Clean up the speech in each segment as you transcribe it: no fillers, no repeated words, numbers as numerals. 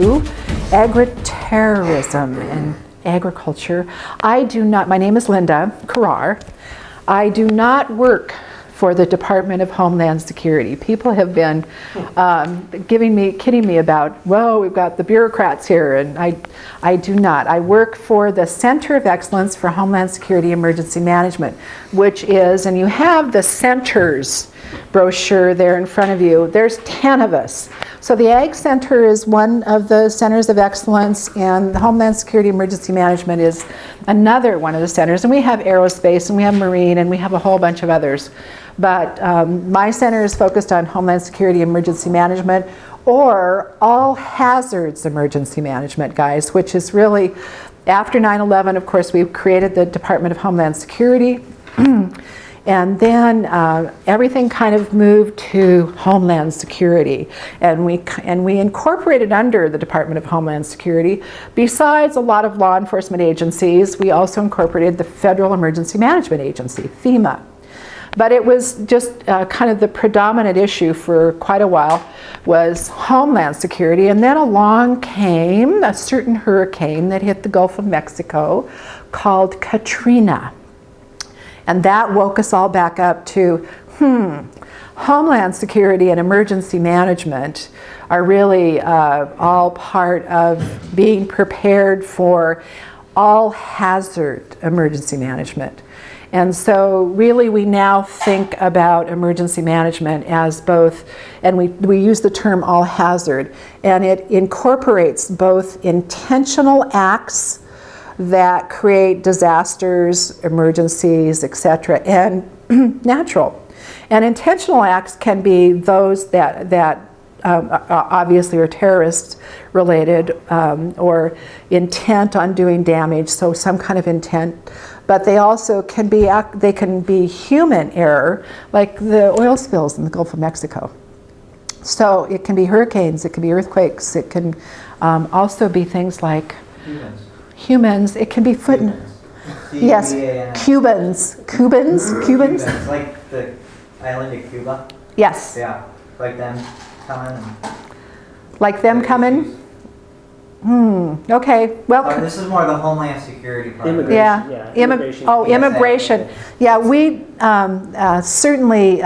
to agri-terrorism and agriculture. I do not, my name is Linda Carrar. I do not work for the Department of Homeland Security. People have been kidding me about, well, we've got the bureaucrats here, and I do not. I work for the Center of Excellence for Homeland Security Emergency Management, which is, and you have the centers brochure there in front of you. There's 10 of us. So the Ag Center is one of the centers of excellence, and the Homeland Security Emergency Management is another one of the centers. And we have aerospace, and we have marine, and we have a whole bunch of others. But my center is focused on Homeland Security Emergency Management, or all hazards emergency management, guys, which is really, after 9/11, of course, we created the Department of Homeland Security. And then everything kind of moved to Homeland Security, and we incorporated under the Department of Homeland Security. Besides a lot of law enforcement agencies, we also incorporated the Federal Emergency Management Agency, FEMA. But it was just kind of the predominant issue for quite a while was Homeland Security, and then along came a certain hurricane that hit the Gulf of Mexico called Katrina. And that woke us all back up to, Homeland Security and emergency management are really all part of being prepared for all hazard emergency management. And so really we now think about emergency management as both, and we use the term all hazard, and it incorporates both intentional acts that create disasters, emergencies, etc., and natural. And intentional acts can be those that obviously are terrorist related or intent on doing damage, so some kind of intent. But they also can be human error, like the oil spills in the Gulf of Mexico. So it can be hurricanes, it can be earthquakes, it can also be things like humans, it can be yes, Cubans, like the island of Cuba. Yes. Yeah, like them coming. Like them coming. Okay. Well, this is more the Homeland Security part. Immigration. Immigration. Immigration. Yeah, we certainly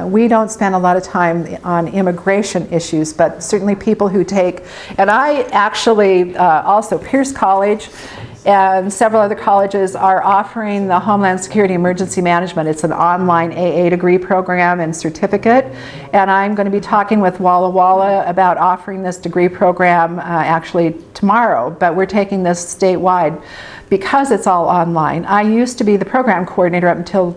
we don't spend a lot of time on immigration issues, but certainly people who take, and I actually also Pierce College and several other colleges are offering the Homeland Security Emergency Management. It's an online AA degree program and certificate, and I'm going to be talking with Walla about offering this degree program actually tomorrow, but we're taking this statewide because it's all online. I used to be the program coordinator up until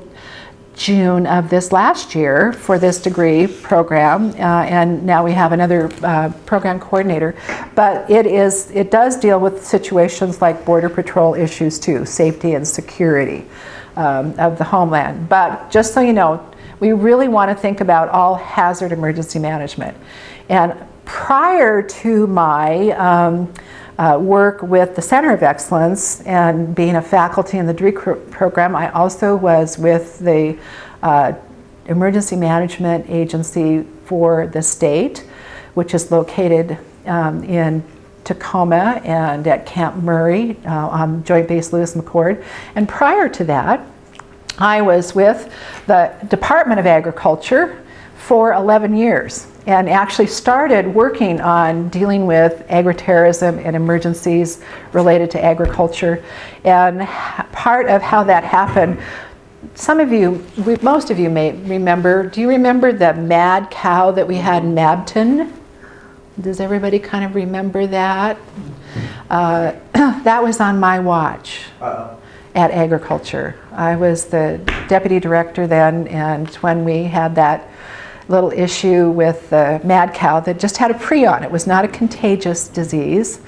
June of this last year for this degree program, and now we have another program coordinator. But it does deal with situations like border patrol issues too, safety and security of the homeland. But just so you know, we really want to think about all hazard emergency management. And prior to my work with the Center of Excellence and being a faculty in the degree program, I also was with the Emergency Management Agency for the state, which is located in Tacoma and at Camp Murray on Joint Base Lewis McChord. And prior to that, I was with the Department of Agriculture for 11 years. And actually started working on dealing with agri-terrorism and emergencies related to agriculture. And part of how that happened, most of you may remember, do you remember the mad cow that we had in Mabton? Does everybody kind of remember that? That was on my watch at agriculture. I was the deputy director then, and when we had that little issue with the mad cow that just had a prion. It was not a contagious disease,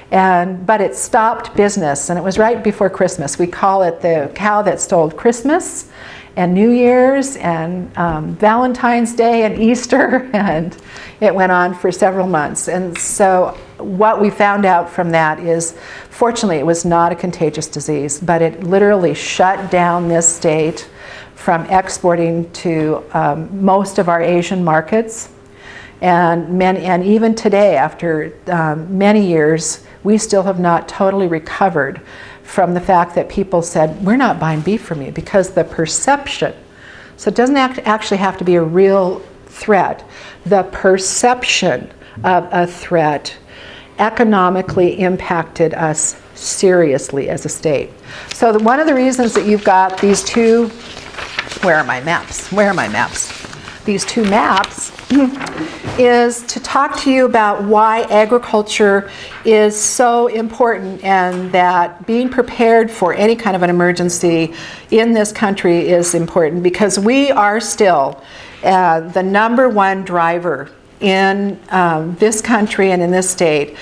but it stopped business, and it was right before Christmas. We call it the cow that stole Christmas and New Year's and Valentine's Day and Easter, and it went on for several months. And so what we found out from that is, fortunately, it was not a contagious disease, but it literally shut down this state from exporting to most of our Asian markets. And even today, after many years, we still have not totally recovered from the fact that people said, we're not buying beef from you, because the perception, so it doesn't actually have to be a real threat, the perception of a threat economically impacted us seriously as a state. So one of the reasons that you've got these two, where are my maps? These two maps is to talk to you about why agriculture is so important, and that being prepared for any kind of an emergency in this country is important, because we are still the #1 driver in this country and in this state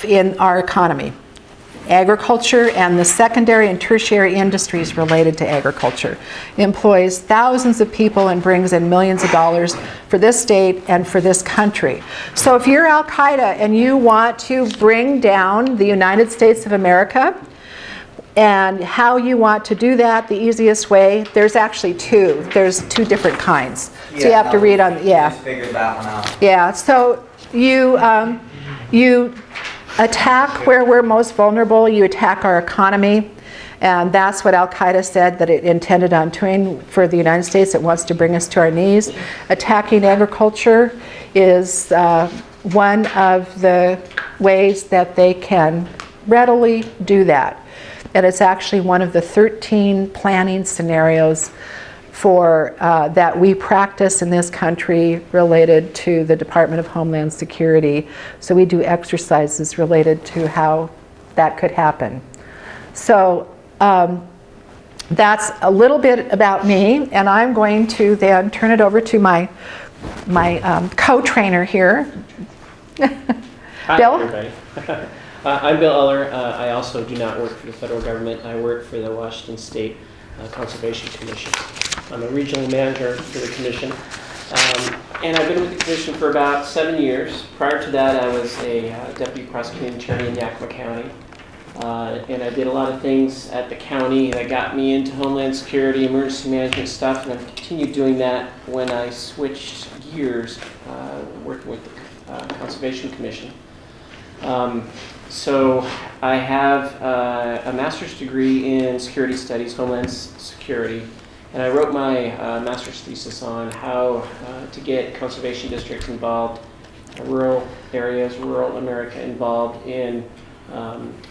in our economy. Agriculture and the secondary and tertiary industries related to agriculture employs thousands of people and brings in millions of dollars for this state and for this country. So if you're Al-Qaeda and you want to bring down the United States of America, and how you want to do that, the easiest way, there's actually two. There's two different kinds. So you have to read on, Just figured that one out. Yeah, so you attack where we're most vulnerable, you attack our economy, and that's what Al-Qaeda said that it intended on doing for the United States. It wants to bring us to our knees. Attacking agriculture is one of the ways that they can readily do that. And it's actually one of the 13 planning scenarios for that we practice in this country related to the Department of Homeland Security. So we do exercises related to how that could happen. So that's a little bit about me, and I'm going to then turn it over to my co-trainer here. Hi, Bill? everybody. I'm Bill Eller. I also do not work for the federal government. I work for the Washington State Conservation Commission. I'm a regional manager for the commission. And I've been with the commission for about 7 years. Prior to that, I was a deputy prosecuting attorney in Yakima County. And I did a lot of things at the county that got me into Homeland Security, emergency management stuff, and I've continued doing that when I switched gears, working with the Conservation Commission. So I have a master's degree in security studies, Homeland Security, and I wrote my master's thesis on how to get conservation districts involved, rural areas, rural America involved in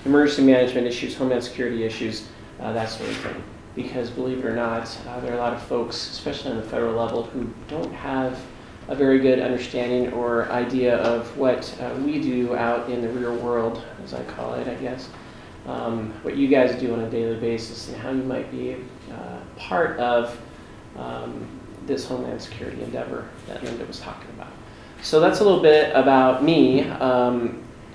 emergency management issues, Homeland Security issues, that sort of thing. Because believe it or not, there are a lot of folks, especially on the federal level, who don't have a very good understanding or idea of what we do out in the real world, as I call it, I guess. What you guys do on a daily basis and how you might be part of this Homeland Security endeavor that Linda was talking about. So that's a little bit about me.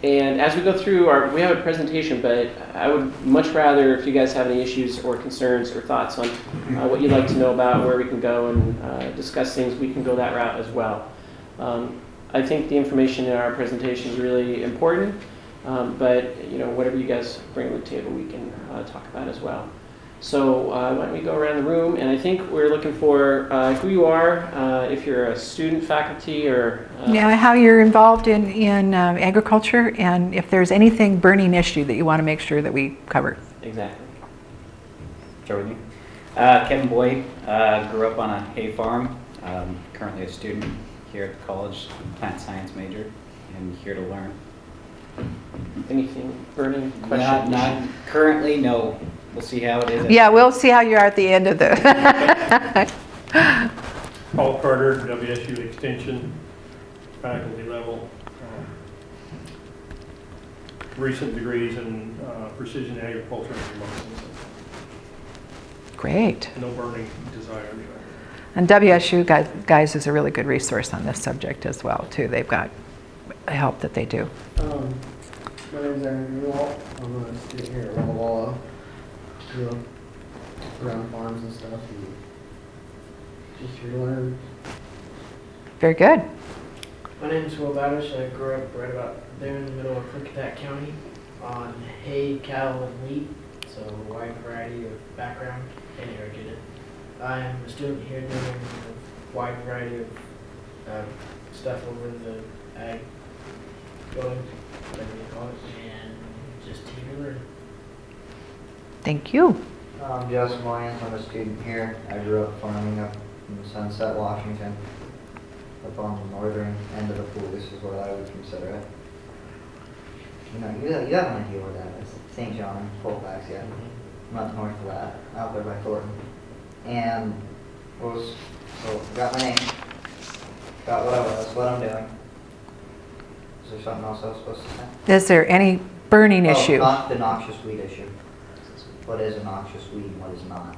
And as we go through we have a presentation, but I would much rather, if you guys have any issues or concerns or thoughts on what you'd like to know about, where we can go and discuss things, we can go that route as well. I think the information in our presentation is really important, but whatever you guys bring to the table, we can talk about as well. So why don't we go around the room, and I think we're looking for who you are, if you're a student, faculty, or... how you're involved in agriculture, and if there's anything burning issue that you want to make sure that we cover. Exactly. Start with me. Kevin Boyd, grew up on a hay farm, currently a student here at the college, plant science major, and here to learn. Anything burning question? Not currently, no. We'll see how it is. Yeah, we'll see how you are at the end of the... Paul Carter, WSU Extension, faculty level. Recent degrees in precision agriculture and remote. Great. No burning desire. And WSU guys is a really good resource on this subject as well, too. They've got help that they do. My name is Aaron Newell. I'm a student here at Walla. Grew up around farms and stuff, and just here to learn. Very good. My name is Will Babish. I grew up right about there in the middle of Klickitat County on hay, cattle, and wheat, so a wide variety of background and irrigated. I am a student here doing a wide variety of stuff over the ag building, whatever you call it, and just teach and learn. Thank you. I'm Joseph Moyans, I'm a student here. I grew up farming up in Sunset, Washington. Up on the northern end of the Palouse is what I would consider it. You know, you have an idea where that is. St. John, Colfax, yeah. Not north of that, out there by Thornton. And got my name, got what I was, what I'm doing. Is there something else I was supposed to say? Is there any burning issue? Not the noxious weed issue. What is a noxious weed and what is not?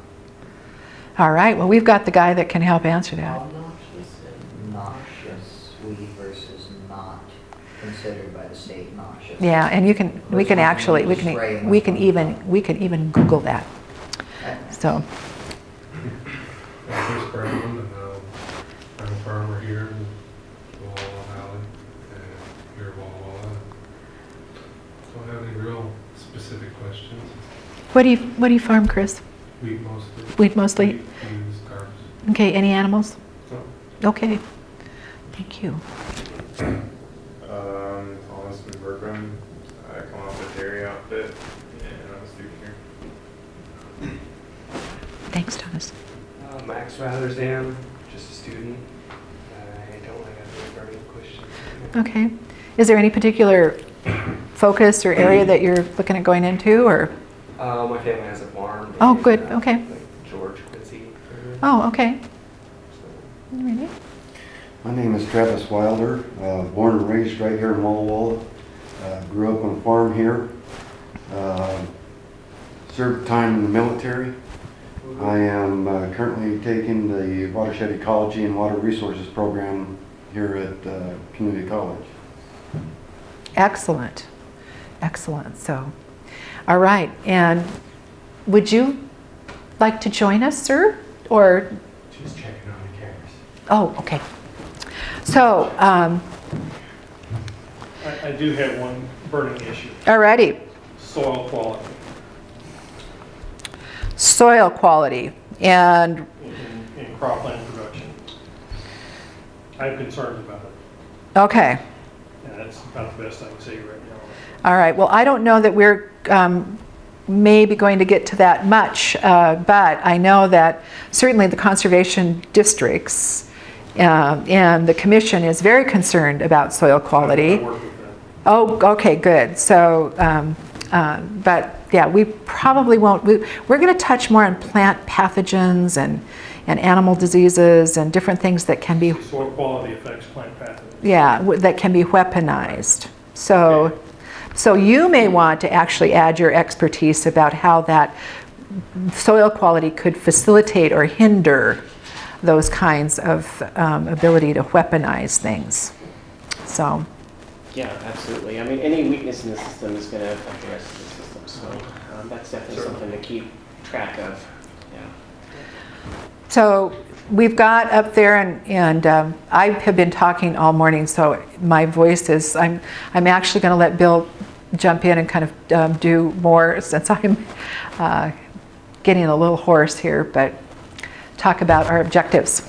All right, well, we've got the guy that can help answer that. Obnoxious and Noxious weed versus not considered by the state noxious. Yeah, and we can actually, we can even Google that. So, Chris Brown, and I'm a farmer here in the Walla Valley, and here in Walla. Don't have any real specific questions. what do you farm, Chris? Wheat mostly. Wheat mostly? Wheat, beans, carbs. Okay, any animals? No. Okay, thank you. Thomas McBurkham. I come off the dairy outfit, and I'm a student here. Thanks, Thomas. Max Rathersdam, just a student. I don't really have any burning questions. Okay. Is there any particular focus or area that you're looking at going into, or? My family has a farm. Oh, in, good, okay. Like George Quincy area. Oh, okay. So, All right. My name is Travis Wilder, born and raised right here in Walla. Grew up on a farm here. Served time in the military. I am currently taking the Watershed Ecology and Water Resources program here at Community College. Excellent. Excellent. So, all right. And would you like to join us, sir? Or? just checking on the cameras. Oh, okay. So, I do have one burning issue, alrighty. soil quality Soil quality and in cropland production. I have concerns about it, okay. and that's about the best I can say right now. All right. Well, I don't know that we're maybe going to get to that much, but I know that certainly the conservation districts and the commission is very concerned about soil quality. I work with them. Oh, okay, good. So, but yeah, we probably won't. We're going to touch more on plant pathogens and animal diseases and different things that can be. Soil quality affects plant pathogens. Yeah, that can be weaponized. So, so you may want to actually add your expertise about how that soil quality could facilitate or hinder those kinds of ability to weaponize things. So. Yeah, absolutely. I mean, any weakness in the system is going to affect the rest of the system. So that's definitely something to keep track of. Yeah. So we've got up there, and I have been talking all morning, so my voice is, I'm actually going to let Bill jump in and kind of do more since I'm getting a little hoarse here, but talk about our objectives.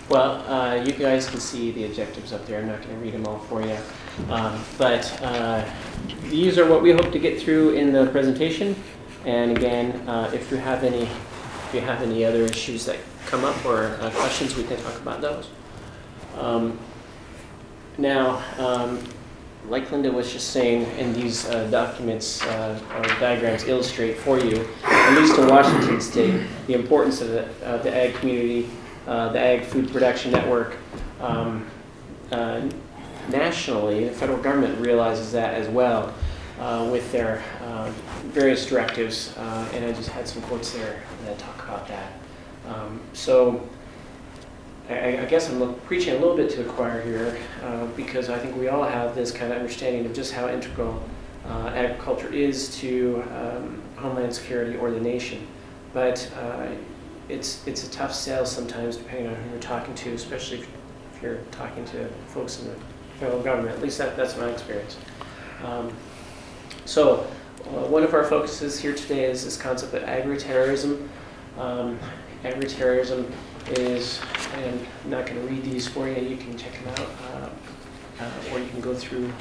Well, you guys can see the objectives up there. I'm not going to read them all for you. But these are what we hope to get through in the presentation. And again, if you have any other issues that come up or questions, we can talk about those. Now, like Linda was just saying, in these documents or diagrams illustrate for you, at least in Washington State, the importance of the ag community, the ag food production network. Nationally, the federal government realizes that as well with their various directives, and I just had some quotes there that talk about that. So I guess I'm preaching a little bit to the choir here because I think we all have this kind of understanding of just how integral agriculture is to Homeland Security or the nation. But it's a tough sell sometimes depending on who you're talking to, especially if you're talking to folks in the federal government. At least that's my experience. So one of our focuses here today is this concept of agri-terrorism. Agri-terrorism is and I'm not going to read these for you. You can check them out, or you can go through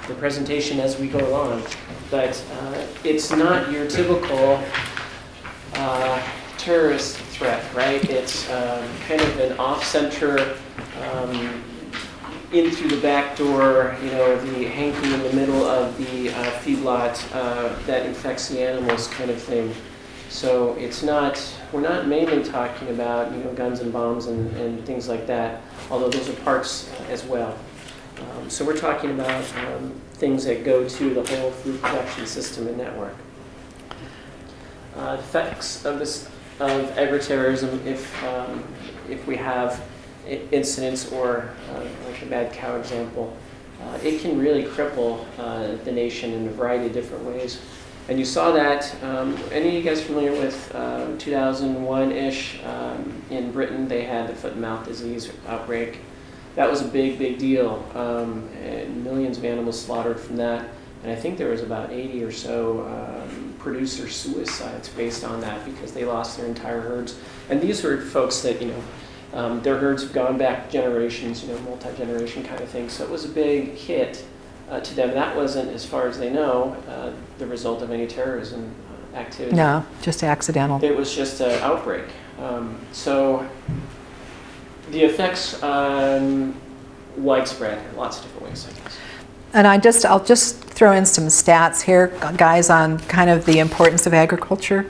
the presentation as we go along. But it's not your typical terrorist threat, right? It's kind of an off-center, in through the back door, the hanky in the middle of the feedlot that infects the animals kind of thing. So we're not mainly talking about, guns and bombs and things like that, although those are parts as well. So we're talking about things that go to the whole food production system and network. Effects of agri-terrorism, if we have incidents or like the mad cow example, it can really cripple the nation in a variety of different ways. And you saw that, any of you guys familiar with 2001-ish, in Britain, they had the foot and mouth disease outbreak. That was a big, big deal, and millions of animals slaughtered from that. And I think there was about 80 or so producer suicides based on that because they lost their entire herds. And these were folks that, their herds have gone back generations, multi-generation kind of thing. So it was a big hit to them. That wasn't, as far as they know, the result of any terrorism activity. No, just accidental. It was just an outbreak. So the effects widespread in lots of different ways, I guess. And I'll just throw in some stats here, guys, on kind of the importance of agriculture.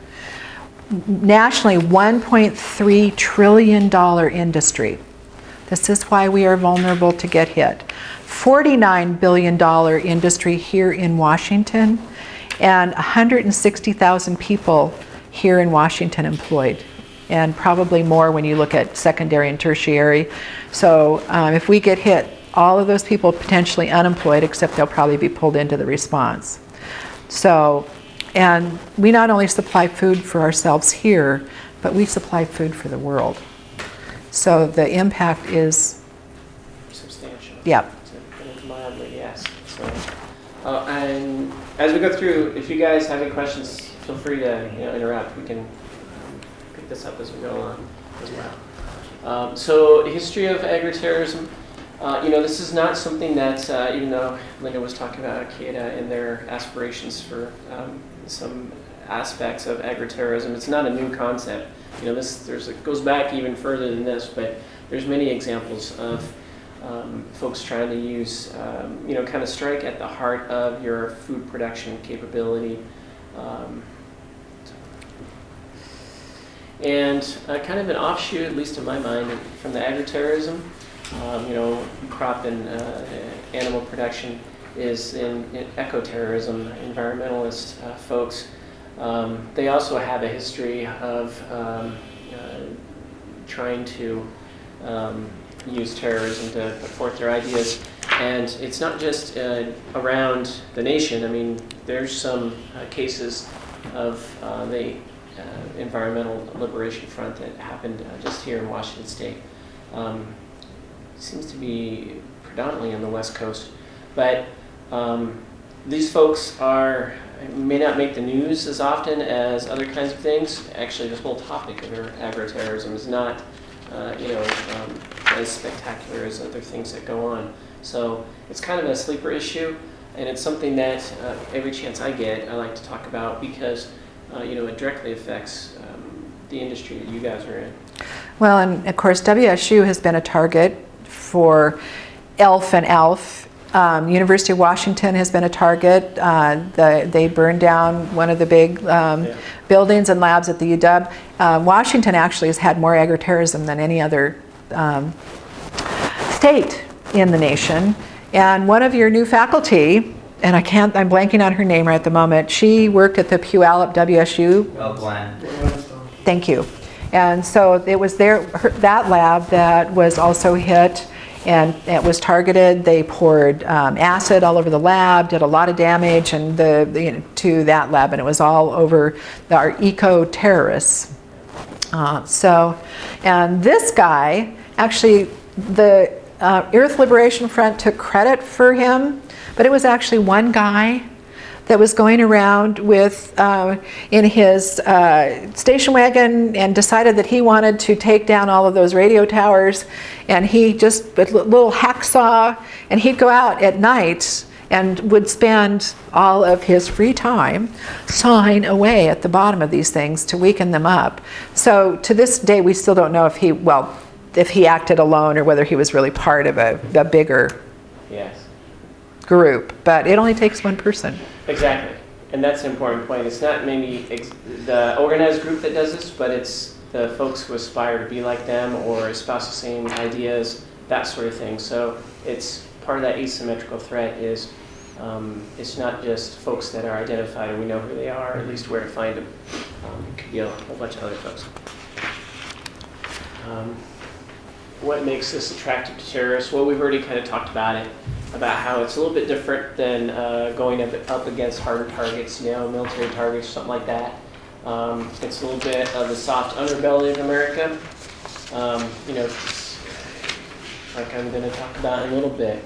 Nationally, $1.3 trillion industry. This is why we are vulnerable to get hit. $49 billion industry here in Washington, and 160,000 people here in Washington employed, and probably more when you look at secondary and tertiary. So if we get hit, all of those people potentially unemployed, except they'll probably be pulled into the response. So, and we not only supply food for ourselves here, but we supply food for the world. So the impact is Substantial. Yeah. To put it mildly, yes. So, and as we go through, if you guys have any questions, feel free to interrupt. We can pick this up as we go along as well. So, history of agri-terrorism. This is not something that, even though Linda was talking about Al-Qaeda and their aspirations for some aspects of agri-terrorism, it's not a new concept. It goes back even further than this, but there's many examples of folks trying to use, kind of strike at the heart of your food production capability. And kind of an offshoot, at least in my mind, from the agri-terrorism, crop and animal production is in eco-terrorism, environmentalist folks. They also have a history of trying to use terrorism to put forth their ideas. And it's not just around the nation. I mean, there's some cases of the Environmental Liberation Front that happened just here in Washington State. Seems to be predominantly on the West Coast. But these folks may not make the news as often as other kinds of things. Actually, this whole topic of agri-terrorism is not as spectacular as other things that go on. So it's kind of a sleeper issue, and it's something that every chance I get, I like to talk about because it directly affects the industry that you guys are in. Well, and of course, WSU has been a target for ELF and ALF. University of Washington has been a target. They burned down one of the big buildings and labs at the UW. Washington actually has had more agri-terrorism than any other state in the nation. And one of your new faculty, and I'm blanking on her name right at the moment, she worked at the Puyallup WSU. Glenn. Thank you. And so it was that lab that was also hit, and it was targeted. They poured acid all over the lab, did a lot of damage and to that lab, and it was all over our eco-terrorists. And this guy, actually, the Earth Liberation Front took credit for him, but it was actually one guy that was going around with in his station wagon and decided that he wanted to take down all of those radio towers, and he just a little hacksaw, and he'd go out at night and would spend all of his free time sawing away at the bottom of these things to weaken them up. So to this day, we still don't know if he acted alone or whether he was really part of a bigger Yes. group. But it only takes one person. Exactly, and that's an important point. It's not maybe the organized group that does this, but it's the folks who aspire to be like them or espouse the same ideas, that sort of thing. So it's part of that asymmetrical threat is it's not just folks that are identified and we know who they are, or at least where to find them. It could be a whole bunch of other folks. What makes this attractive to terrorists? Well, we've already kind of talked about it, about how it's a little bit different than going up against hardened targets, military targets, something like that. It's a little bit of the soft underbelly of America. Like I'm going to talk about in a little bit.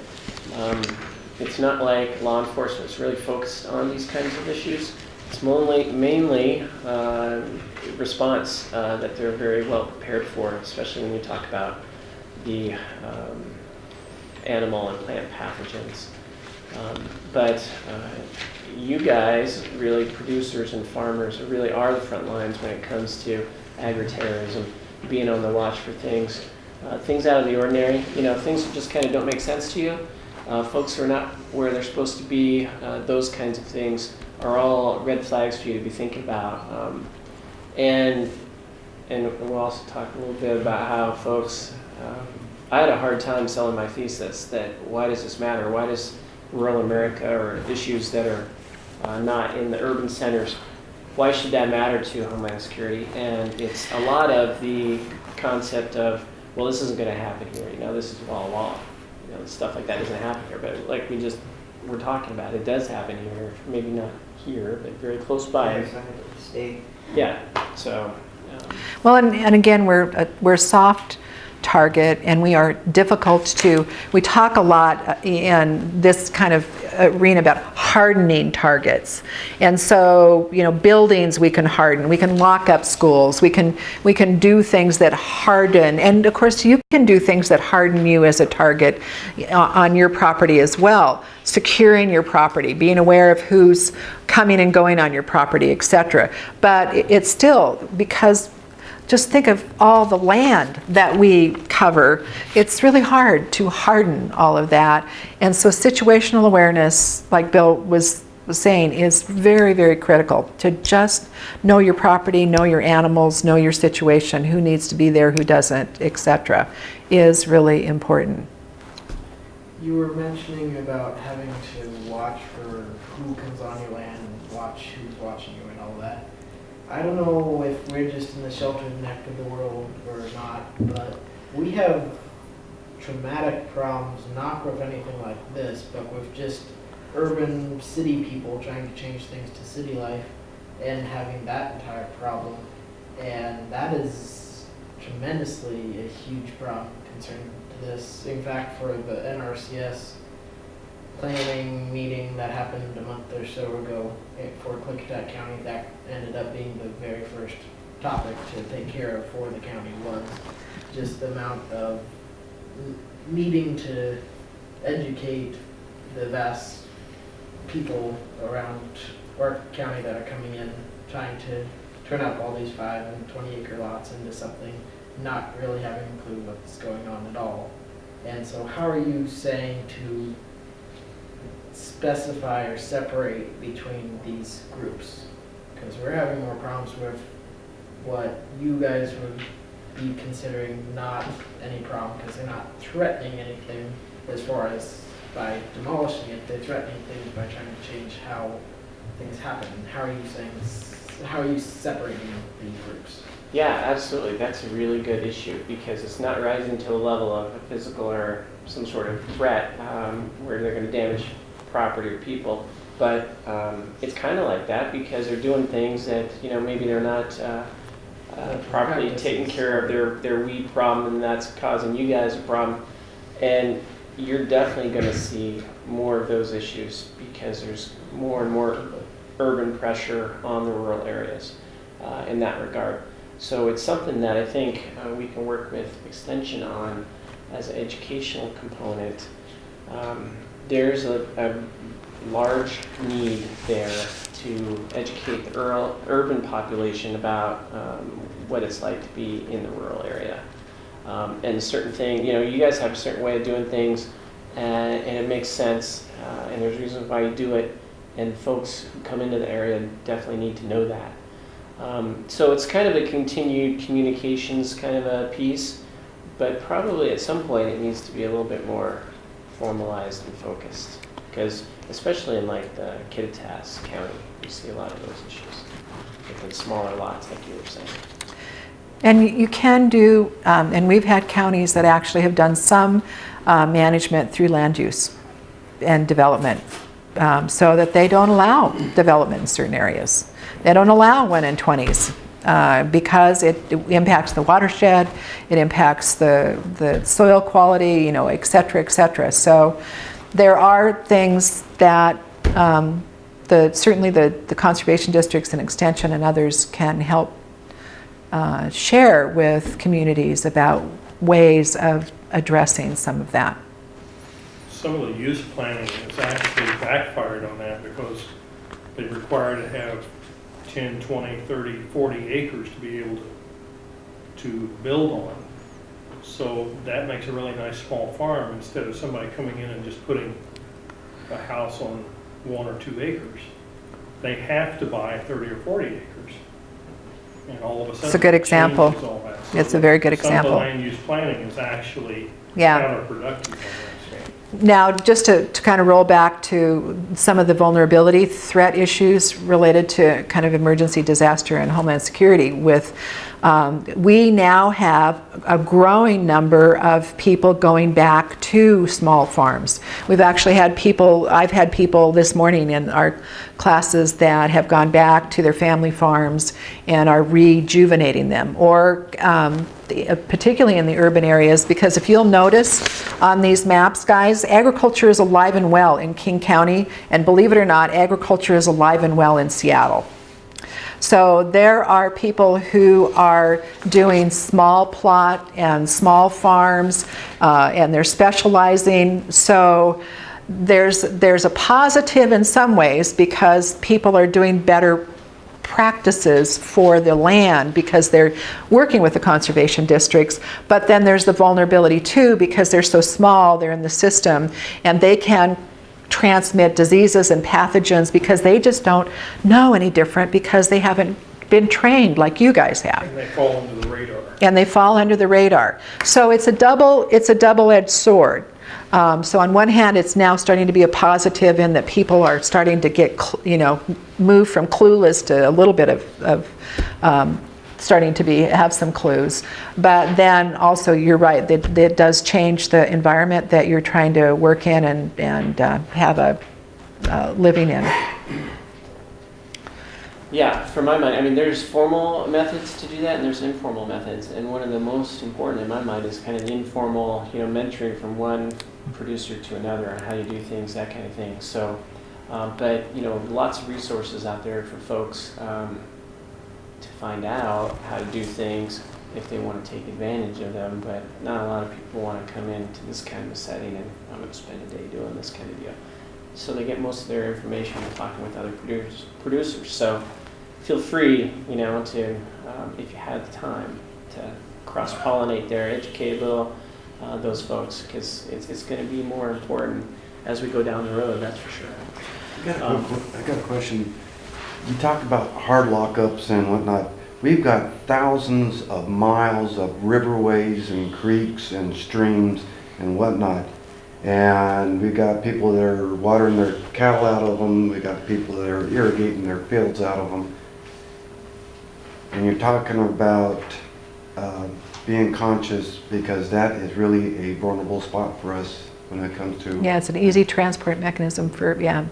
It's not like law enforcement's really focused on these kinds of issues. It's mainly response that they're very well prepared for, especially when you talk about the animal and plant pathogens. But you guys, really producers and farmers, really are the front lines when it comes to agri-terrorism, being on the watch for things out of the ordinary, things that just kind of don't make sense to you. Folks who are not where they're supposed to be, those kinds of things are all red flags for you to be thinking about. And we'll also talk a little bit about how folks, I had a hard time selling my thesis that why does this matter? Why does rural America or issues that are not in the urban centers, why should that matter to Homeland Security? And it's a lot of the concept of, well, this isn't going to happen here. This is Walla. Stuff like that doesn't happen here. But like we're talking about, it does happen here. Maybe not here, but very close by. State. Yeah. So. Well, and again, we're soft target, and we are difficult to. We talk a lot in this kind of arena about hardening targets, and so buildings we can harden, we can lock up schools, we can do things that harden, and of course you can do things that harden you as a target on your property as well. Securing your property, being aware of who's coming and going on your property, etc. But it's still, because just think of all the land that we cover. It's really hard to harden all of that. And so situational awareness, like Bill was saying, is very, very critical to just know your property, know your animals, know your situation, who needs to be there, who doesn't, etc. is really important. You were mentioning about having to watch for who comes on your land and watch who's watching you and all that. I don't know if we're just in the sheltered neck of the world or not, but we have traumatic problems, not with anything like this, but with just urban city people trying to change things to city life and having that entire problem. And that is tremendously a huge problem concerning to this. In fact, for the NRCS planning meeting that happened a month or so ago for Clickitat County, that ended up being the very first topic to take care of for the county, was just the amount of needing to educate the vast people around our county that are coming in, trying to turn up all these 5 and 20 acre lots into something, not really having a clue what's going on at all. And so how are you saying to specify or separate between these groups? Because we're having more problems with what you guys would be considering not any problem, because they're not threatening anything as far as by demolishing it. They're threatening things by trying to change how things happen. How are you saying this, how are you separating these groups? Yeah, absolutely. That's a really good issue, because it's not rising to the level of a physical or some sort of threat where they're going to damage property or people. But it's kind of like that, because they're doing things that maybe they're not properly taking care of their weed problem, and that's causing you guys a problem. And you're definitely going to see more of those issues because there's more and more urban pressure on the rural areas in that regard. So it's something that I think we can work with Extension on as an educational component. There's a large need there to educate the urban population about what it's like to be in the rural area. And certain thing, you guys have a certain way of doing things, and it makes sense, and there's reasons why you do it, and folks who come into the area definitely need to know that. So it's kind of a continued communications kind of a piece, but probably at some point it needs to be a little bit more formalized and focused, because especially in like the Kittitas County, we see a lot of those issues within smaller lots, like you were saying. And you can do, and we've had counties that actually have done some management through land use and development, so that they don't allow development in certain areas. They don't allow 1 in 20s because it impacts the watershed, it impacts the soil quality, et cetera, et cetera. So there are things that certainly the conservation districts and extension and others can help share with communities about ways of addressing some of that. Some of the use planning has actually backfired on that because they require to have 10, 20, 30, 40 acres to be able to build on. So that makes a really nice small farm instead of somebody coming in and just putting a house on 1 or 2 acres. They have to buy 30 or 40 acres. And all of a sudden, It's a good example. changes all that. So It's a very good example. Some of the land use planning is actually Yeah. counterproductive on that. Now, just to kind of roll back to some of the vulnerability threat issues related to kind of emergency disaster and Homeland Security we now have a growing number of people going back to small farms. We've actually had I've had people this morning in our classes that have gone back to their family farms and are rejuvenating them, or particularly in the urban areas, because if you'll notice on these maps, guys, agriculture is alive and well in King County, and believe it or not, agriculture is alive and well in Seattle. So there are people who are doing small plot and small farms, and they're specializing. So there's a positive in some ways because people are doing better practices for the land because they're working with the conservation districts, but then there's the vulnerability too because they're so small, they're in the system, and they can transmit diseases and pathogens because they just don't know any different because they haven't been trained like you guys have. And they fall under the radar. And they fall under the radar. So it's a double-edged sword. So on one hand, it's now starting to be a positive in that people are starting to get, move from clueless to a little bit of starting to have some clues. But then also, you're right, it does change the environment that you're trying to work in and have a living in. Yeah, for my mind, I mean, there's formal methods to do that, and there's informal methods. And one of the most important in my mind is kind of the informal, mentoring from one producer to another on how you do things, that kind of thing. So, but lots of resources out there for folks to find out how to do things if they want to take advantage of them. But not a lot of people want to come into this kind of a setting and I'm going to spend a day doing this kind of deal. So they get most of their information from talking with other producers. So feel free, to, if you have the time, to cross-pollinate there, educate a little those folks, because it's going to be more important as we go down the road, that's for sure. I got a question. You talked about hard lockups and whatnot. We've got thousands of miles of riverways and creeks and streams and whatnot. And we've got people that are watering their cattle out of them. We've got people that are irrigating their fields out of them. And you're talking about being conscious because that is really a vulnerable spot for us when it comes to... Yeah, it's an easy transport mechanism for, yeah.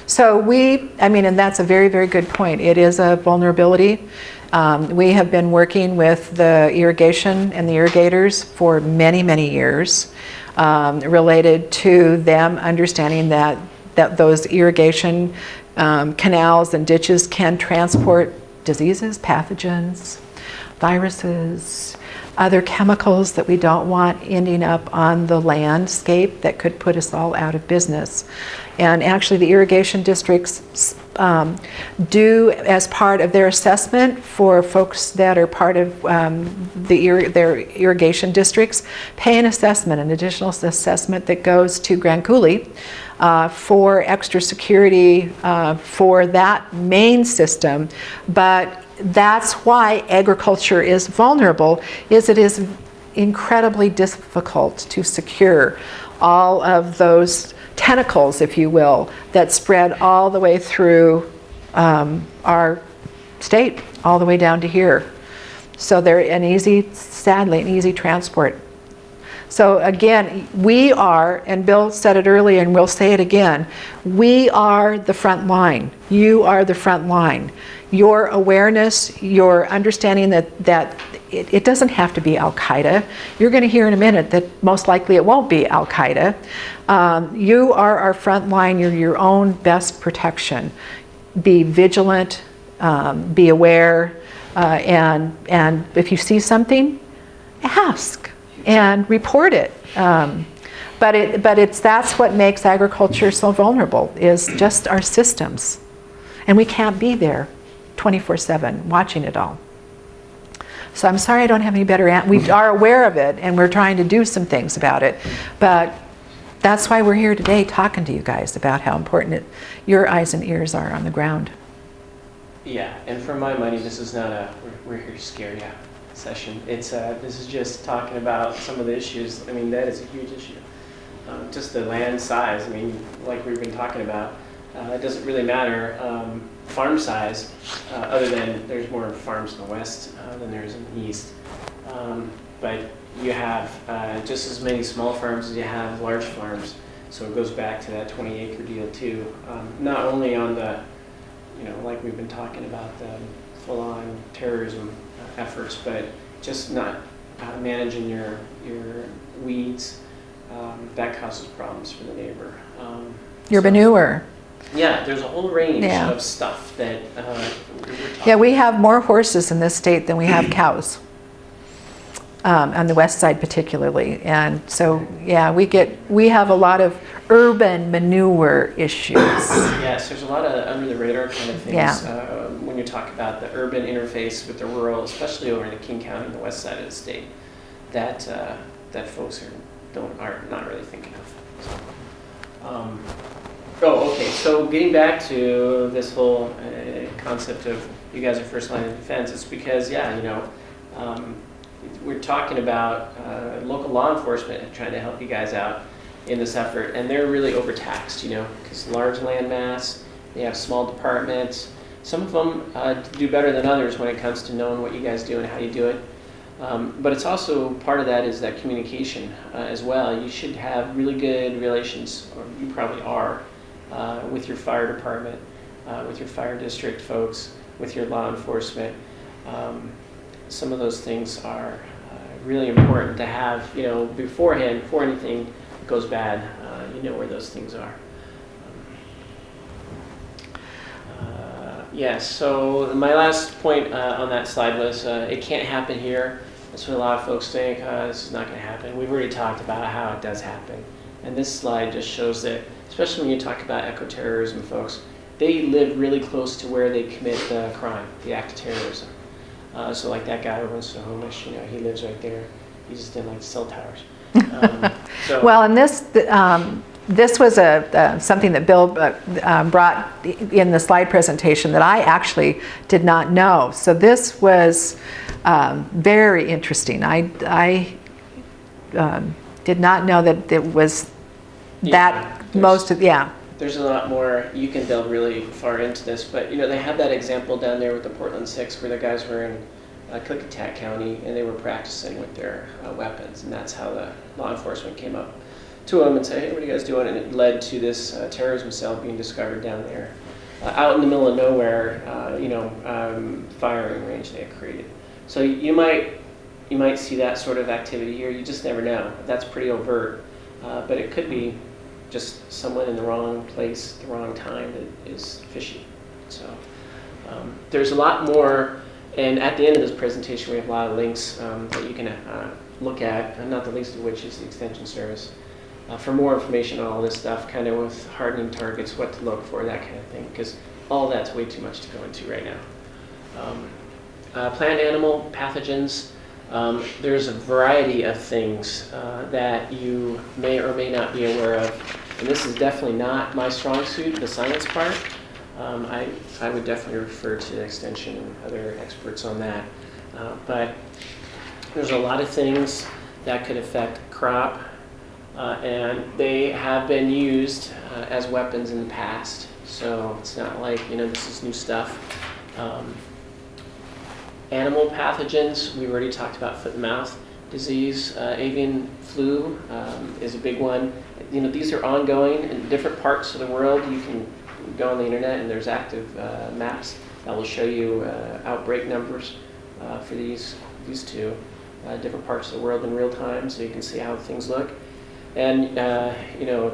So and that's a very, very good point. It is a vulnerability. We have been working with the irrigation and the irrigators for many, many years, related to them understanding that those irrigation canals and ditches can transport diseases, pathogens, viruses, other chemicals that we don't want ending up on the landscape that could put us all out of business. And actually the irrigation districts do, as part of their assessment for folks that are part of their irrigation districts, pay an assessment, an additional assessment that goes to Grand Coulee for extra security for that main system. But that's why agriculture is vulnerable, is it is incredibly difficult to secure all of those tentacles, if you will, that spread all the way through our state, all the way down to here. So they're sadly, an easy transport. So again, we are, and Bill said it earlier and we'll say it again, we are the front line. You are the front line. Your awareness, your understanding that it doesn't have to be Al-Qaeda. You're going to hear in a minute that most likely it won't be Al-Qaeda. You are our front line. You're your own best protection. Be vigilant, be aware, and if you see something, ask and report it. But that's what makes agriculture so vulnerable, is just our systems. And we can't be there 24/7 watching it all. So I'm sorry I don't have any better answer. We are aware of it and we're trying to do some things about it. But that's why we're here today talking to you guys about how important your eyes and ears are on the ground. Yeah, and for my money, this is not we're here to scare you session. This is just talking about some of the issues. I mean, that is a huge issue. Just the land size, I mean, like we've been talking about, it doesn't really matter farm size, other than there's more farms in the west than there is in the east. But you have just as many small farms as you have large farms. So it goes back to that 20-acre deal too. Not only on the, like we've been talking about the full-on terrorism efforts, but just not managing your weeds. That causes problems for the neighbor. Your manure. Yeah, there's a whole range Yeah. of stuff that we're talking Yeah, we have more horses in this state than we have cows. On the west side particularly. And so, yeah, we have a lot of urban manure issues. Yes, there's a lot of under the radar kind of things. Yeah. When you talk about the urban interface with the rural, especially over in the King County, the west side of the state, that folks are not really thinking of. Okay. So getting back to this whole concept of you guys are first line of defense, it's because we're talking about local law enforcement trying to help you guys out in this effort, and they're really overtaxed, because large land mass, they have small departments. Some of them do better than others when it comes to knowing what you guys do and how you do it. But it's also, part of that is that communication as well. You should have really good relations, or you probably are, with your fire department, with your fire district folks, with your law enforcement. Some of those things are really important to have, beforehand, before anything goes bad, you know where those things are. Yes, so my last point on that slide was it can't happen here. That's what a lot of folks think, this is not going to happen. We've already talked about how it does happen. And this slide just shows that, especially when you talk about eco-terrorism folks, they live really close to where they commit the crime, the act of terrorism. So like that guy who runs to Homeland, he lives right there. He just didn't like cell towers. Well, and this was something that Bill brought in the slide presentation that I actually did not know. So this was very interesting. I did not know that it was There's a lot more. You can delve really far into this, but they had that example down there with the Portland 6 where the guys were in Klickitat County and they were practicing with their weapons, and that's how the law enforcement came up to them and say, hey, what are you guys doing? And it led to this terrorism cell being discovered down there. Out in the middle of nowhere, firing range they had created. So you might see that sort of activity here. You just never know. That's pretty overt, but it could be just someone in the wrong place at the wrong time that is fishy. So there's a lot more, and at the end of this presentation we have a lot of links that you can look at, and not the least of which is the Extension Service. For more information on all this stuff, kind of with hardening targets, what to look for, that kind of thing, because all that's way too much to go into right now. Plant animal pathogens, there's a variety of things that you may or may not be aware of, and this is definitely not my strong suit, the science part. I would definitely refer to Extension and other experts on that. But there's a lot of things that could affect crop, and they have been used as weapons in the past. So it's not like, this is new stuff. Animal pathogens, we've already talked about foot and mouth disease. Avian flu is a big one. These are ongoing in different parts of the world. You can go on the internet and there's active maps that will show you outbreak numbers for these two different parts of the world in real time, so you can see how things look. And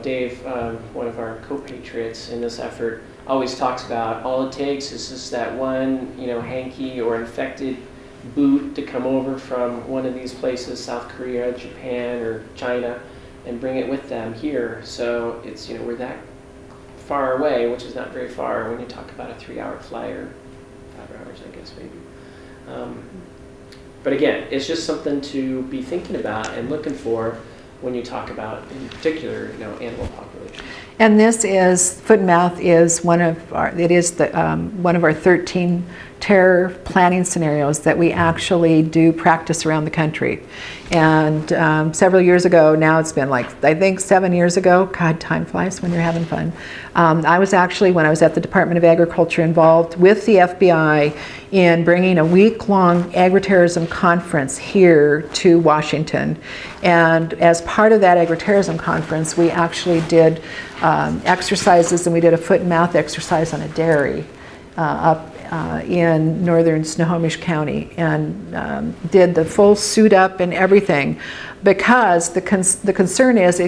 Dave, one of our co-patriots in this effort, always talks about all it takes is just that one, hanky or infected boot to come over from one of these places, South Korea, Japan, or China, and bring it with them here. So it's, we're that far away, which is not very far when you talk about a 3-hour flight, or 5 hours, I guess, maybe. But again, it's just something to be thinking about and looking for when you talk about, in particular, animal populations. And this is, foot and mouth is one of our 13 terror planning scenarios that we actually do practice around the country. And several years ago, now it's been I think 7 years ago, God, time flies when you're having fun. I was actually, when I was at the Department of Agriculture, involved with the FBI in bringing a week-long agritourism conference here to Washington. And as part of that agritourism conference, we actually did exercises, and we did a foot and mouth exercise on a dairy up in northern Snohomish County, and did the full suit up and everything, because the concern is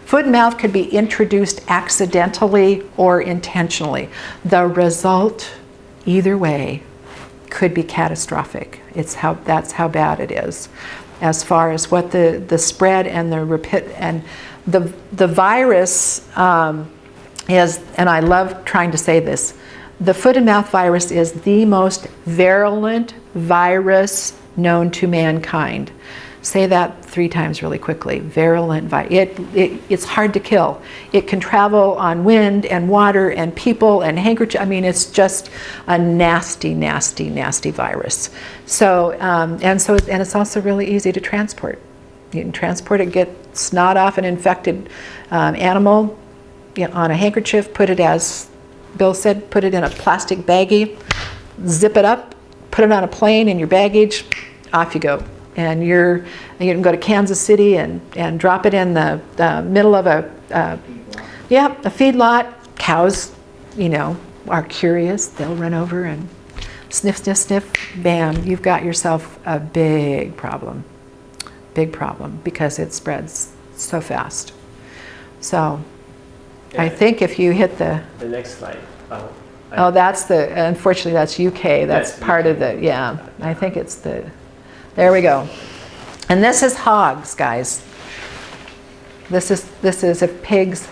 foot and mouth could be introduced accidentally or intentionally. The result, either way, could be catastrophic. That's how bad it is, as far as what the spread and the virus is. And I love trying to say this. The foot and mouth virus is the most virulent virus known to mankind. Say that 3 times really quickly. Virulent virus. It's hard to kill. It can travel on wind and water and people and handkerchiefs. I mean, it's just a nasty, nasty, nasty virus. So, and it's also really easy to transport. You can transport it, get snot off an infected animal on a handkerchief, put it, as Bill said, put it in a plastic baggie, zip it up, put it on a plane in your baggage, off you go. And you can go to Kansas City and drop it in the middle of a feedlot. Cows, are curious. They'll run over and sniff, sniff, sniff. Bam, you've got yourself a big problem. Big problem, because it spreads so fast. So I think if you hit the next slide. Unfortunately that's UK. That's part UK. of the, I think it's there we go. And this is hogs, guys. This is if pigs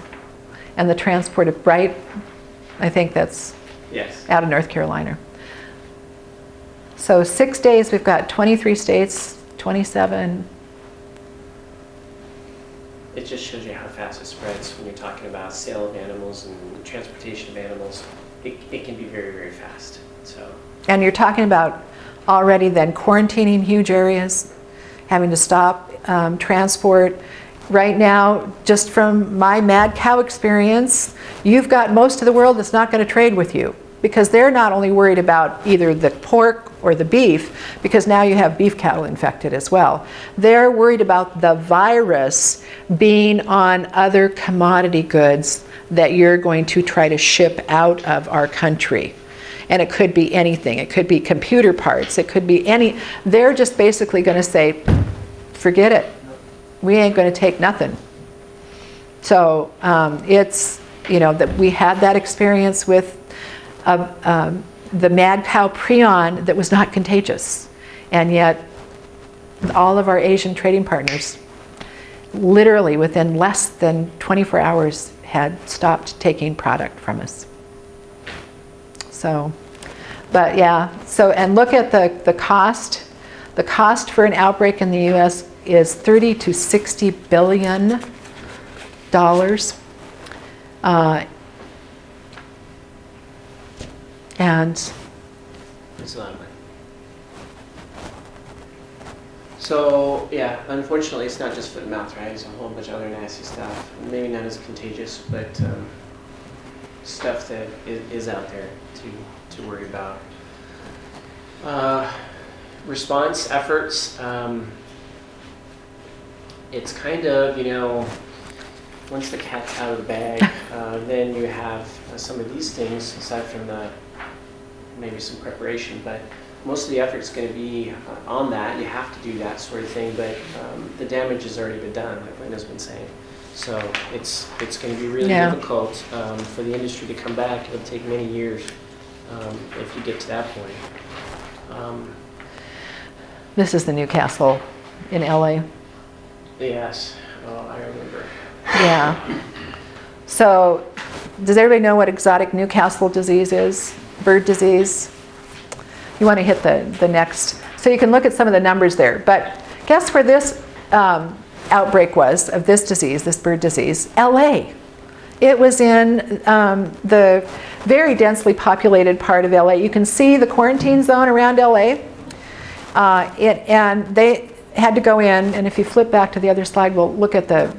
and the transport of, right? I think that's out of North Carolina. So 6 days, we've got 23 states, 27. It just shows you how fast it spreads when you're talking about sale of animals and transportation of animals. It can be very, very fast. So. And you're talking about already then quarantining huge areas, having to stop transport. Right now, just from my mad cow experience, you've got most of the world that's not going to trade with you, because they're not only worried about either the pork or the beef, because now you have beef cattle infected as well. They're worried about the virus being on other commodity goods that you're going to try to ship out of our country. And it could be anything. It could be computer parts. It could be any. They're just basically going to say, forget it. We ain't going to take nothing. So it's, you know, that we had that experience with the mad cow prion that was not contagious. And yet all of our Asian trading partners, literally within less than 24 hours, had stopped taking product from us. So, but yeah, so, and look at the cost. The cost for an outbreak in the US is $30 to $60 billion. And It's a lot of money. So, yeah, unfortunately, it's not just foot and mouth, right? It's a whole bunch of other nasty stuff. Maybe not as contagious, but stuff that is out there to worry about. Response efforts. It's kind of, you know, once the cat's out of the bag, then you have some of these things, aside from maybe some preparation, but most of the effort's going to be on that. You have to do that sort of thing, but the damage has already been done, like Linda's been saying. So it's going to be really difficult for the industry to come back. It'll take many years if you get to that point. this is the Newcastle in LA. Yes, oh, I remember. Yeah. So does everybody know what exotic Newcastle disease is? Bird disease? You want to hit the next. So you can look at some of the numbers there. But guess where this outbreak was of this disease, this bird disease? LA. It was in the very densely populated part of LA. You can see the quarantine zone around LA. And they had to go in, and if you flip back to the other slide, we'll look at the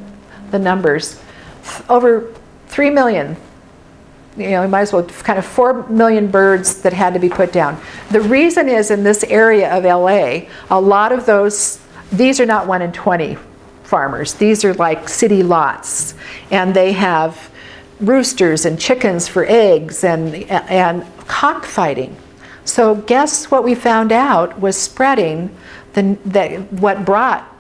numbers. Over 3 million, you know, we might as well, kind of 4 million birds that had to be put down. The reason is in this area of LA, a lot of these are not 1 in 20 farmers. These are like city lots, and they have roosters and chickens for eggs and cockfighting. So guess what we found out was spreading what brought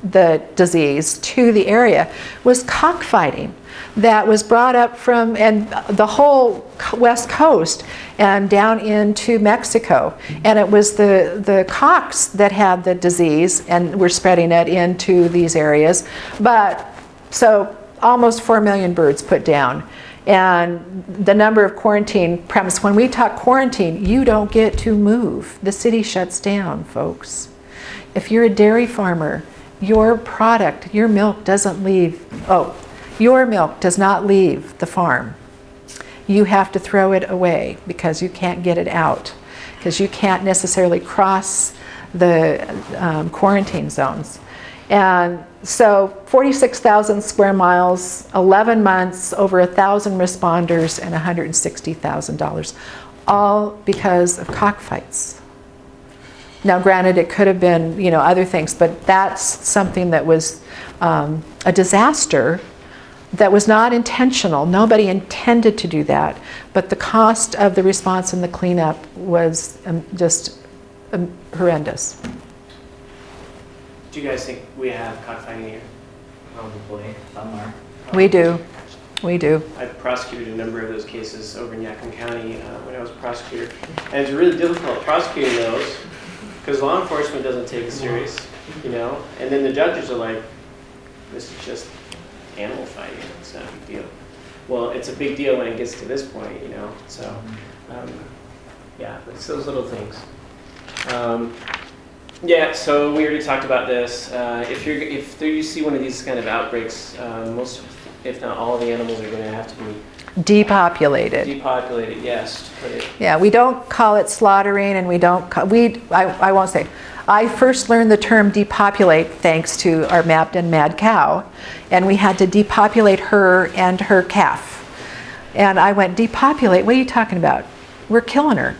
the disease to the area was cockfighting that was brought up from and the whole west coast and down into Mexico. And it was the cocks that had the disease and were spreading it into these areas. But so almost 4 million birds put down. And the number of quarantine premises, when we talk quarantine, you don't get to move. The city shuts down, folks. If you're a dairy farmer, your product, your milk doesn't leave, your milk does not leave the farm. You have to throw it away because you can't get it out, because you can't necessarily cross the quarantine zones. And so 46,000 square miles, 11 months, over 1,000 responders, and $160,000, all because of cockfights. Now, granted, it could have been, you know, other things, but that's something that was a disaster that was not intentional. Nobody intended to do that, but the cost of the response and the cleanup was just horrendous. Do you guys think we have cockfighting here? Probably somewhere. We do. We do. I prosecuted a number of those cases over in Yakima County when I was a prosecutor. And it's really difficult prosecuting those because law enforcement doesn't take it serious, you know? And then the judges are like, this is just animal fighting. It's not a big deal. Well, it's a big deal when it gets to this point, you know? So, yeah, it's those little things. Yeah, so we already talked about this. If you see one of these kind of outbreaks, most, if not all, the animals are going to have to be Depopulated. depopulated. Yes, to put it. Yeah, we don't call it slaughtering, and we don't I won't say. I first learned the term depopulate thanks to our Mabden mad cow, and we had to depopulate her and her calf. And I went, depopulate? What are you talking about? We're killing her.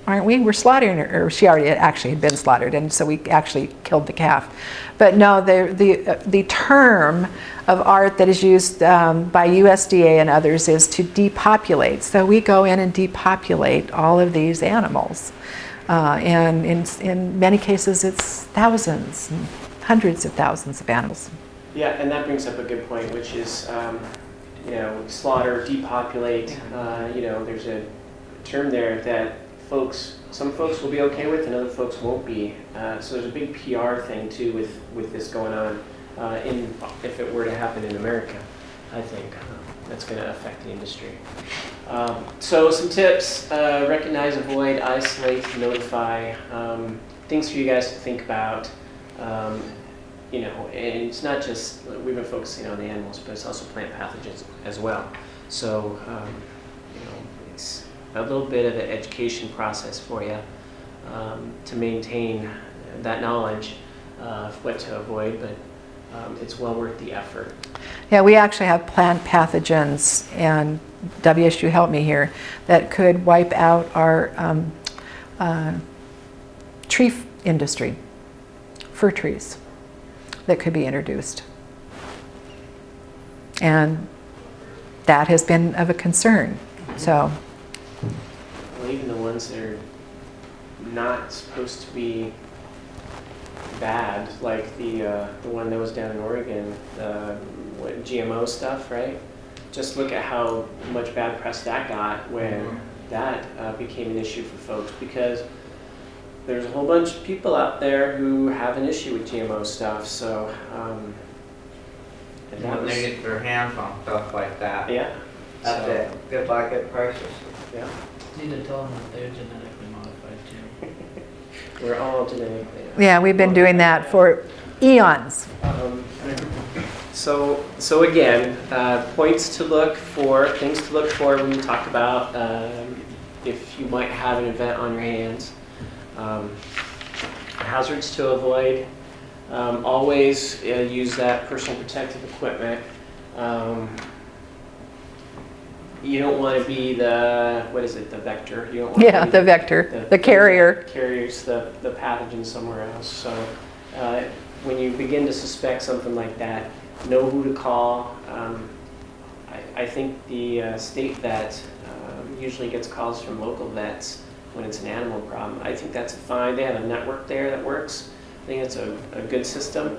aren't we? We're slaughtering her. Or she already actually had been slaughtered, and so we actually killed the calf. But no, the term of art that is used by USDA and others is to depopulate. So we go in and depopulate all of these animals. And in many cases, it's thousands, and hundreds of thousands of animals. Yeah, and that brings up a good point, which is, slaughter, depopulate. There's a term there that some folks will be okay with, and other folks won't be. So there's a big PR thing too with this going on. If it were to happen in America, I think that's going to affect the industry. So some tips: recognize, avoid, isolate, notify. Things for you guys to think about. And it's not just, we've been focusing on the animals, but it's also plant pathogens as well. So, it's a little bit of an education process for you to maintain that knowledge of what to avoid, but it's well worth the effort. Yeah, we actually have plant pathogens, and WSU help me here, that could wipe out our tree industry, fir trees that could be introduced. And that has been of a concern. So, Well, even the ones that are not supposed to be bad, like the one that was down in Oregon, GMO stuff, right? Just look at how much bad press that got when that became an issue for folks, because there's a whole bunch of people out there who have an issue with GMO stuff. So, and When they get their hands on stuff like that, yeah, that's so, it. Good luck at prices. yeah, Need to tell them that they're genetically modified too. we're all genetically. yeah, we've been doing that for eons. So again, points to look for, things to look for when you talk about if you might have an event on your hands. Hazards to avoid. Always use that personal protective equipment. You don't want to be the vector. You don't want Yeah, to be the vector, the carrier. carries the pathogen somewhere else. So when you begin to suspect something like that, know who to call. I think the state vet usually gets calls from local vets when it's an animal problem. I think that's fine. They have a network there that works. I think it's a good system.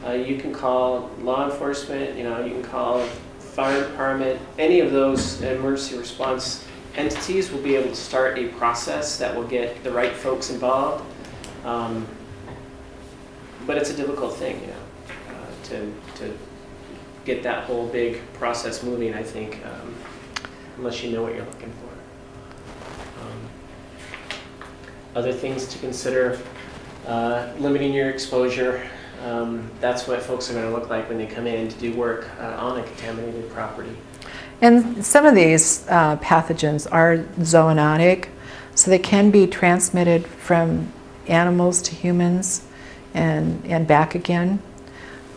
You can call law enforcement, you can call fire department. Any of those emergency response entities will be able to start a process that will get the right folks involved. But it's a difficult thing, to get that whole big process moving, I think, unless you know what you're looking for. Other things to consider, limiting your exposure. That's what folks are going to look like when they come in to do work on a contaminated property. And some of these pathogens are zoonotic, so they can be transmitted from animals to humans and back again.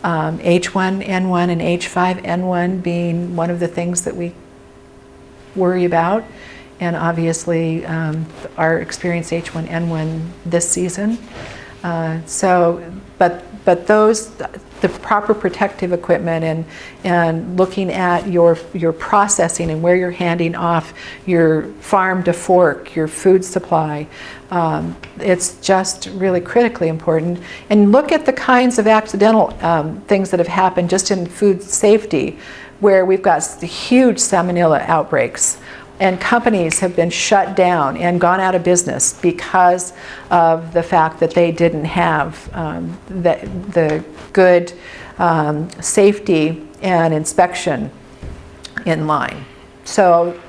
H1N1 and H5N1 being one of the things that we worry about. And obviously our experience H1N1 this season. But those, the proper protective equipment and looking at your processing and where you're handing off your farm to fork, your food supply, it's just really critically important. And look at the kinds of accidental things that have happened just in food safety, where we've got huge salmonella outbreaks. And companies have been shut down and gone out of business because of the fact that they didn't have the good safety and inspection in line. So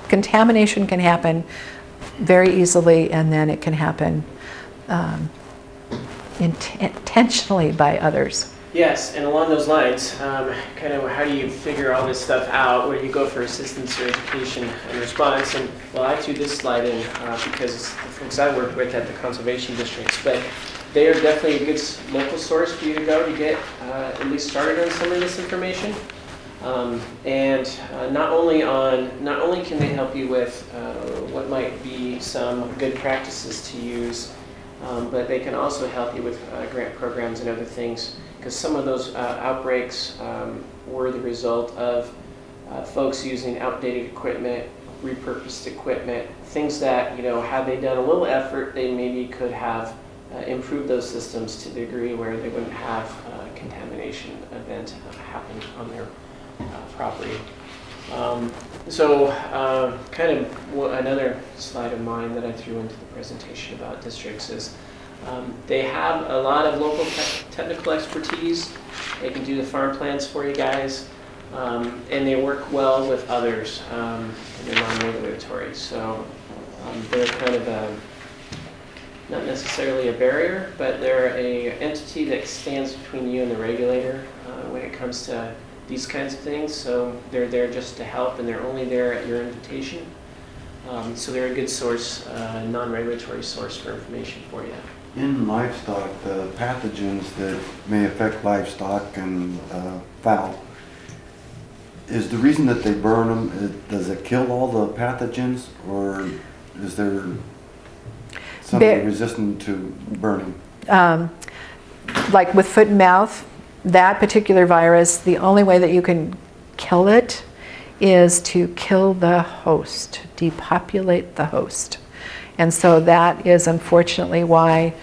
contamination can happen very easily, and then it can happen intentionally by others. Yes, and along those lines, kind of how do you figure all this stuff out? Where do you go for assistance or education and response? And well, I threw this slide in because the folks I work with at the conservation districts, but they are definitely a good local source for you to go to get at least started on some of this information. And not only can they help you with what might be some good practices to use, but they can also help you with grant programs and other things, because some of those outbreaks were the result of folks using outdated equipment, repurposed equipment, things that, had they done a little effort, they maybe could have improved those systems to the degree where they wouldn't have a contamination event happen on their property. Kind of another slide of mine that I threw into the presentation about districts is they have a lot of local technical expertise. They can do the farm plans for you guys, and they work well with others, and they're non-regulatory. So they're kind of not necessarily a barrier, but they're a entity that stands between you and the regulator when it comes to these kinds of things. So they're there just to help, and they're only there at your invitation. So they're a good source, non-regulatory source for information for you. In livestock, the pathogens that may affect livestock and fowl, is the reason that they burn them, does it kill all the pathogens, or is there something resistant to burning? Like with foot and mouth, that particular virus, the only way that you can kill it is to kill the host, depopulate the host. And so that is unfortunately why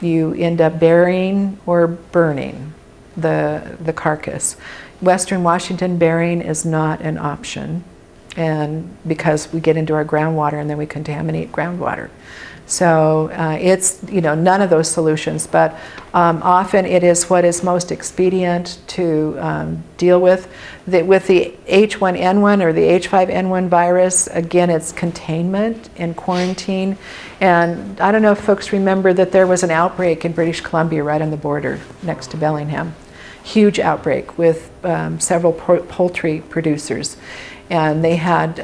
you end up burying or burning the carcass. Western Washington, burying is not an option, and because we get into our groundwater and then we contaminate groundwater. So it's, none of those solutions, but often it is what is most expedient to deal with. With the H1N1 or the H5N1 virus, again, it's containment and quarantine. And I don't know if folks remember that there was an outbreak in British Columbia right on the border next to Bellingham. Huge outbreak with several poultry producers. And they had,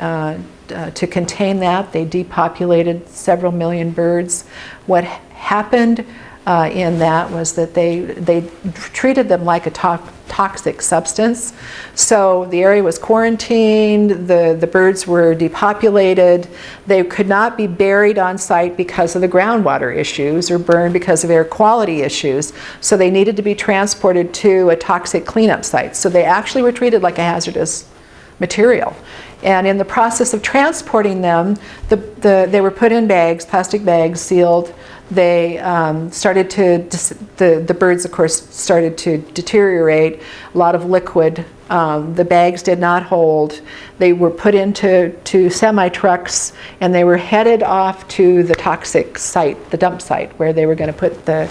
to contain that, they depopulated several million birds. What happened in that was that they treated them like a toxic substance. So the area was quarantined, the birds were depopulated, they could not be buried on site because of the groundwater issues or burned because of air quality issues. So they needed to be transported to a toxic cleanup site. So they actually were treated like a hazardous material. And in the process of transporting them, they were put in bags, plastic bags, sealed. They started to, the birds of course started to deteriorate, a lot of liquid. The bags did not hold. They were put into semi-trucks and they were headed off to the toxic site, the dump site, where they were going to put the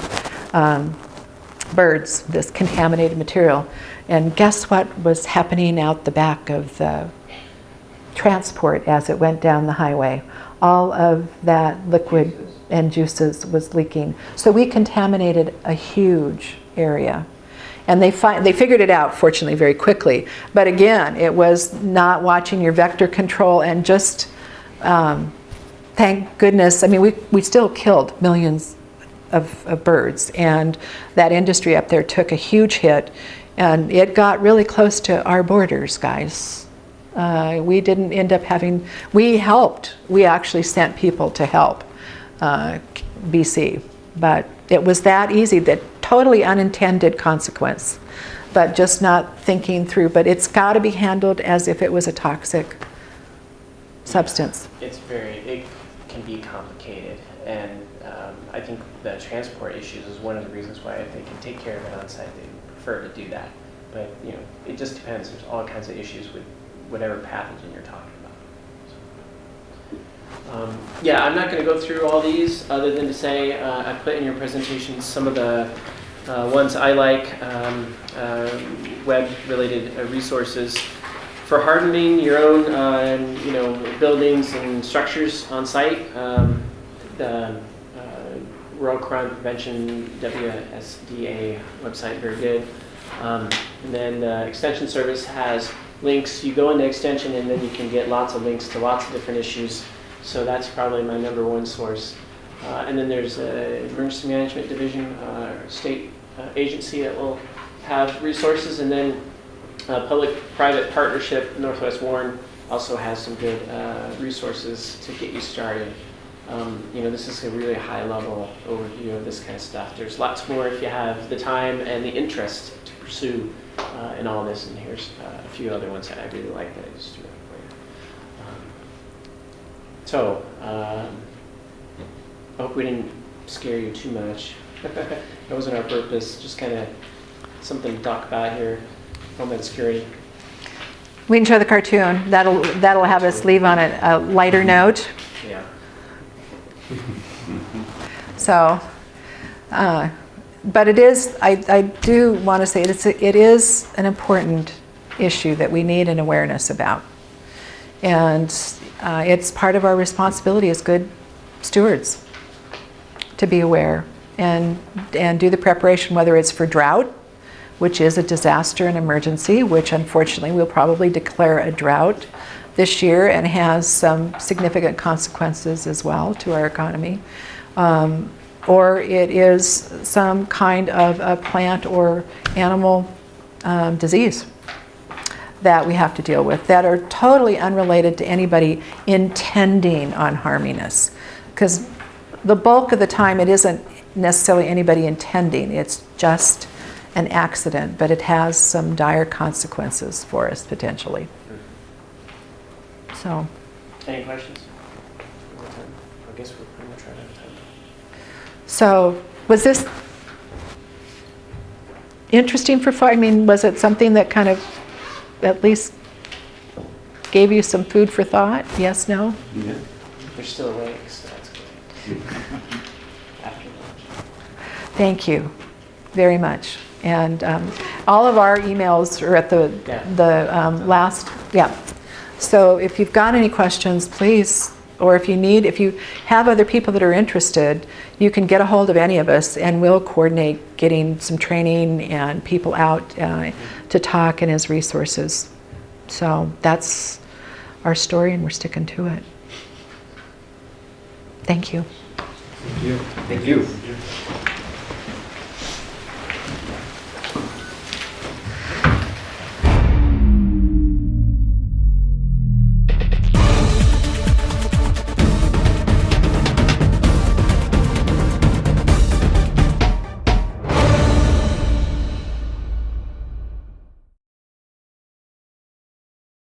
birds, this contaminated material. And guess what was happening out the back of the transport as it went down the highway? All of that liquid and juices was leaking. So we contaminated a huge area. And they figured it out, fortunately, very quickly. But again, it was not watching your vector control and just, thank goodness, I mean, we still killed millions of birds. And that industry up there took a huge hit. And it got really close to our borders, guys. We didn't end up having, we helped. We actually sent people to help BC. But it was that easy, that totally unintended consequence. But just not thinking through. But it's got to be handled as if it was a toxic substance. It can be complicated. And I think the transport issues is one of the reasons why if they can take care of it on site, they prefer to do that. But it just depends. There's all kinds of issues with whatever pathogen you're talking about. Yeah, I'm not going to go through all these other than to say I put in your presentation some of the ones I like, web-related resources for hardening your own, buildings and structures on site. The Rural Crime Prevention WSDA website, very good. And then the Extension Service has links. You go into Extension and then you can get lots of links to lots of different issues. So that's probably my number one source. And then there's the Emergency Management Division, state agency that will have resources. And then Public-private partnership, Northwest Warren also has some good resources to get you started. This is a really high-level overview of this kind of stuff. There's lots more if you have the time and the interest to pursue in all this. And here's a few other ones that I really like that I just threw out for you. I hope we didn't scare you too much. That wasn't our purpose. Just kind of something to talk about here. Homeland Security. We can show the cartoon. That'll have us leave on a lighter note. Yeah. So, but it is, I do want to say it is an important issue that we need an awareness about. And it's part of our responsibility as good stewards to be aware and do the preparation, whether it's for drought, which is a disaster and emergency, which unfortunately we'll probably declare a drought this year and has some significant consequences as well to our economy. Or it is some kind of a plant or animal disease that we have to deal with that are totally unrelated to anybody intending on harming us. Because the bulk of the time it isn't necessarily anybody intending, it's just an accident, but it has some dire consequences for us potentially. So. Any questions? I guess we're pretty much right out of time. So, was this interesting for folks? I mean, was it something that kind of at least gave you some food for thought? Yes, no? Yeah. They're still awake, so that's good. After lunch. Thank you very much. And all of our emails are at the last, yeah. So if you've got any questions, please, or if you have other people that are interested, you can get a hold of any of us and we'll coordinate getting some training and people out to talk and as resources. So that's our story and we're sticking to it. Thank you. Thank you.